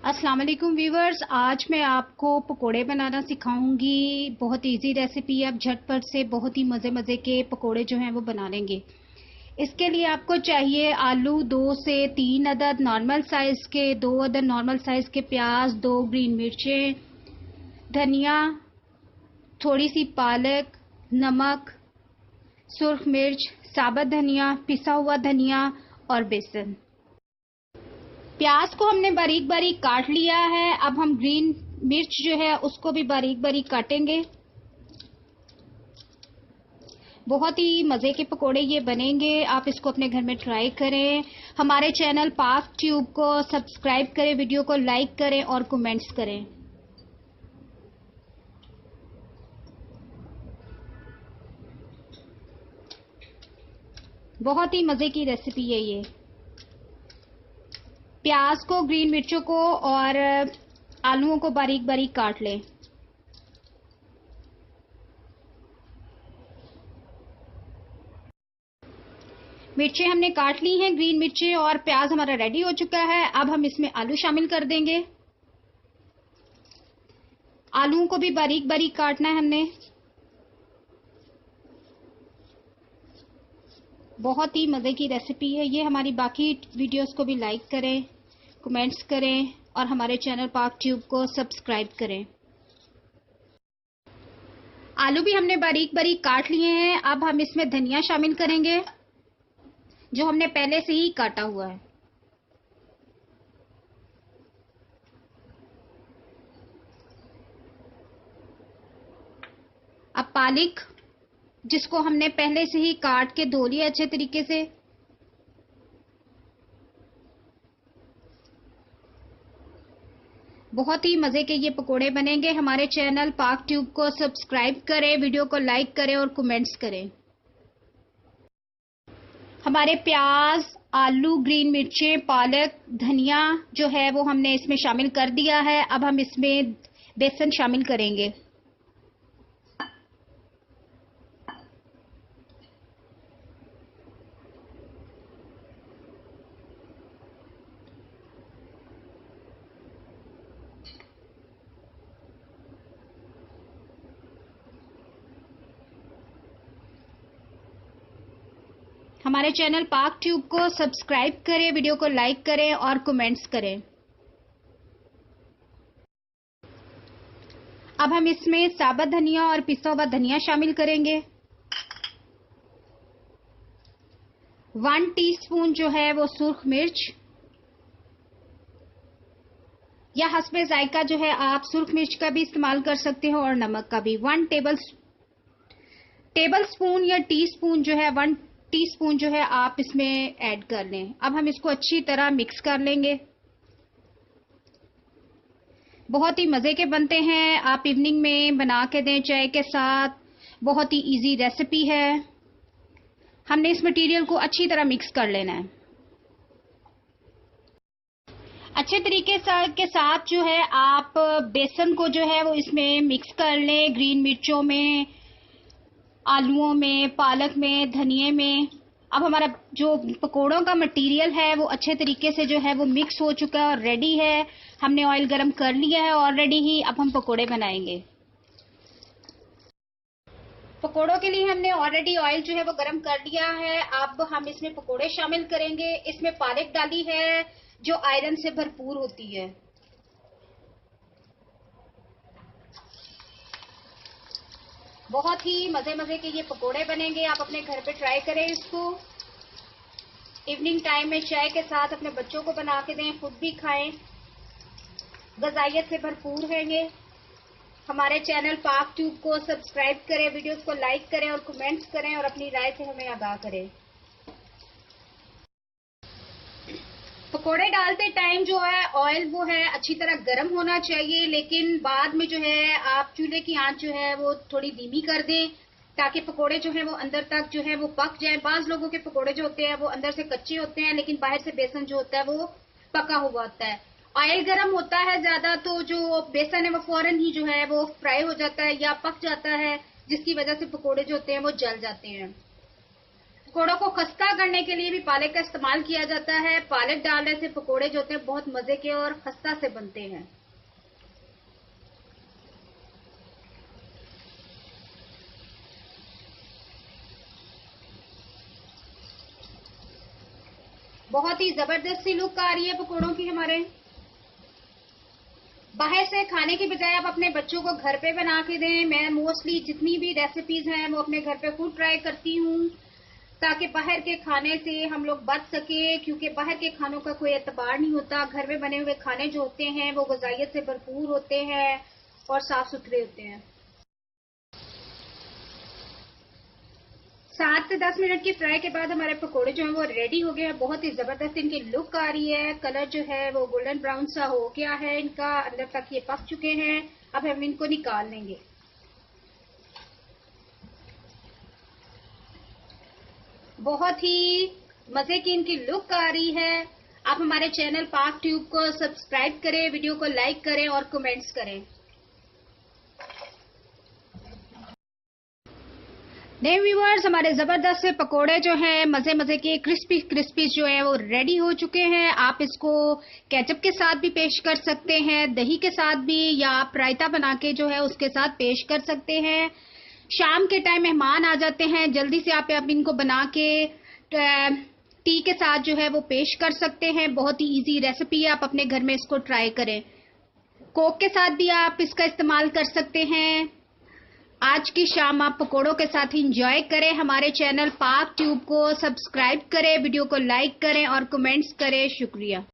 अस्सलाम वालेकुम व्यूवर्स, आज मैं आपको पकोड़े बनाना सिखाऊंगी। बहुत इजी रेसिपी है, आप झटपट से बहुत ही मज़े के पकोड़े जो हैं वो बना लेंगे। इसके लिए आपको चाहिए आलू 2 से 3 अदद नॉर्मल साइज़ के, 2 अदद नॉर्मल साइज़ के प्याज, 2 ग्रीन मिर्चें, धनिया, थोड़ी सी पालक, नमक, सुर्ख मिर्च, साबुत धनिया, पिसा हुआ धनिया और बेसन। प्याज को हमने बारीक बारीक काट लिया है। अब हम ग्रीन मिर्च जो है उसको भी बारीक बारीक काटेंगे। बहुत ही मज़े के पकोड़े ये बनेंगे, आप इसको अपने घर में ट्राई करें। हमारे चैनल पाक ट्यूब को सब्सक्राइब करें, वीडियो को लाइक करें और कमेंट्स करें। बहुत ही मज़े की रेसिपी है ये। प्याज को, ग्रीन मिर्चों को और आलूओं को बारीक बारीक काट लें। मिर्चें हमने काट ली हैं, ग्रीन मिर्चें और प्याज हमारा रेडी हो चुका है। अब हम इसमें आलू शामिल कर देंगे। आलूओं को भी बारीक बारीक काटना है हमने। बहुत ही मज़े की रेसिपी है ये। हमारी बाकी वीडियोस को भी लाइक करें, कमेंट्स करें और हमारे चैनल पाक ट्यूब को सब्सक्राइब करें। आलू भी हमने बारीक बारीक काट लिए हैं। अब हम इसमें धनिया शामिल करेंगे जो हमने पहले से ही काटा हुआ है। अब पालक, जिसको हमने पहले से ही काट के धो लिया अच्छे तरीके से। बहुत ही मज़े के ये पकोड़े बनेंगे। हमारे चैनल पाक ट्यूब को सब्सक्राइब करें, वीडियो को लाइक करें और कमेंट्स करें। हमारे प्याज, आलू, ग्रीन मिर्चें, पालक, धनिया जो है वो हमने इसमें शामिल कर दिया है। अब हम इसमें बेसन शामिल करेंगे। हमारे चैनल पाक ट्यूब को सब्सक्राइब करें, वीडियो को लाइक करें और कमेंट्स करें। अब हम इसमें साबुत धनिया और पिसा हुआ धनिया शामिल करेंगे। 1 टीस्पून जो है वो सुर्ख मिर्च, या हस्बे जायका जो है आप सुर्ख मिर्च का भी इस्तेमाल कर सकते हो और नमक का भी। 1 टेबल स्पून या टीस्पून जो है 1 टीस्पून जो है आप इसमें ऐड कर लें। अब हम इसको अच्छी तरह मिक्स कर लेंगे। बहुत ही मज़े के बनते हैं, आप इवनिंग में बना के दें चाय के साथ। बहुत ही इजी रेसिपी है। हमने इस मटेरियल को अच्छी तरह मिक्स कर लेना है। अच्छे तरीके के साथ जो है आप बेसन को जो है वो इसमें मिक्स कर लें। ग्रीन मिर्चों में, आलूओं में, पालक में, धनिए में। अब हमारा जो पकोड़ों का मटेरियल है वो अच्छे तरीके से जो है वो मिक्स हो चुका है और रेडी है। हमने ऑयल गरम कर लिया है ऑलरेडी ही। अब हम पकोड़े बनाएंगे। पकोड़ों के लिए हमने ऑलरेडी ऑयल जो है वो गरम कर लिया है। अब हम इसमें पकोड़े शामिल करेंगे। इसमें पालक डाली है जो आयरन से भरपूर होती है। बहुत ही मज़े के ये पकोड़े बनेंगे, आप अपने घर पे ट्राई करें इसको। इवनिंग टाइम में चाय के साथ अपने बच्चों को बना के दें, खुद भी खाएं। ग़िज़ाइयत से भरपूर हैं ये। हमारे चैनल पाक ट्यूब को सब्सक्राइब करें, वीडियोस को लाइक करें और कमेंट्स करें और अपनी राय से हमें आगाह करें। पकोड़े डालते टाइम जो है ऑयल वो है अच्छी तरह गर्म होना चाहिए, लेकिन बाद में जो है आप चूल्हे की आंच जो है वो थोड़ी धीमी कर दें ताकि पकोड़े जो है वो अंदर तक जो है वो पक जाए। बाज लोगों के पकोड़े जो होते हैं वो अंदर से कच्चे होते हैं लेकिन बाहर से बेसन जो होता है वो पका हुआ होता है। ऑयल गर्म होता है ज्यादा तो जो बेसन है वो फौरन ही जो है वो फ्राई हो जाता है या पक जाता है, जिसकी वजह से पकोड़े जो होते हैं वो जल जाते हैं। पकोड़ों को खस्ता करने के लिए भी पालक का इस्तेमाल किया जाता है। पालक डालने से पकोड़े जो होते हैं बहुत मजे के और खस्ता से बनते हैं। बहुत ही जबरदस्त सी लुक आ रही है पकोड़ों की हमारे। बाहर से खाने की बजाय आप अपने बच्चों को घर पे बना के दें। मैं मोस्टली जितनी भी रेसिपीज हैं वो अपने घर पे खुद ट्राई करती हूँ, ताकि बाहर के खाने से हम लोग बच सके, क्योंकि बाहर के खानों का कोई एतबार नहीं होता। घर में बने हुए खाने जो होते हैं वो ग़िज़ाइयत से भरपूर होते हैं और साफ सुथरे होते हैं। 7 से 10 मिनट की फ्राई के बाद हमारे पकोड़े जो हैं वो रेडी हो गए हैं। बहुत ही जबरदस्त इनकी लुक आ रही है। कलर जो है वो गोल्डन ब्राउन सा हो गया है इनका, अंदर तक ये पक चुके हैं। अब हम इनको निकाल लेंगे। बहुत ही मजे की इनकी लुक आ रही है। आप हमारे चैनल पाक ट्यूब को सब्सक्राइब करें, वीडियो को लाइक करें और कमेंट्स करें। नहीं व्यूअर्स, हमारे जबरदस्त से पकोड़े जो हैं मजे मजे के क्रिस्पी क्रिस्पी जो है वो रेडी हो चुके हैं। आप इसको केचप के साथ भी पेश कर सकते हैं, दही के साथ भी, या आप रायता बना के जो है उसके साथ पेश कर सकते हैं। शाम के टाइम मेहमान आ जाते हैं, जल्दी से आप इनको बना के टी के साथ जो है वो पेश कर सकते हैं। बहुत ही इजी रेसिपी है, आप अपने घर में इसको ट्राई करें। कोक के साथ भी आप इसका इस्तेमाल कर सकते हैं। आज की शाम आप पकोड़ों के साथ एंजॉय करें। हमारे चैनल पाक ट्यूब को सब्सक्राइब करें, वीडियो को लाइक करें और कमेंट्स करें। शुक्रिया।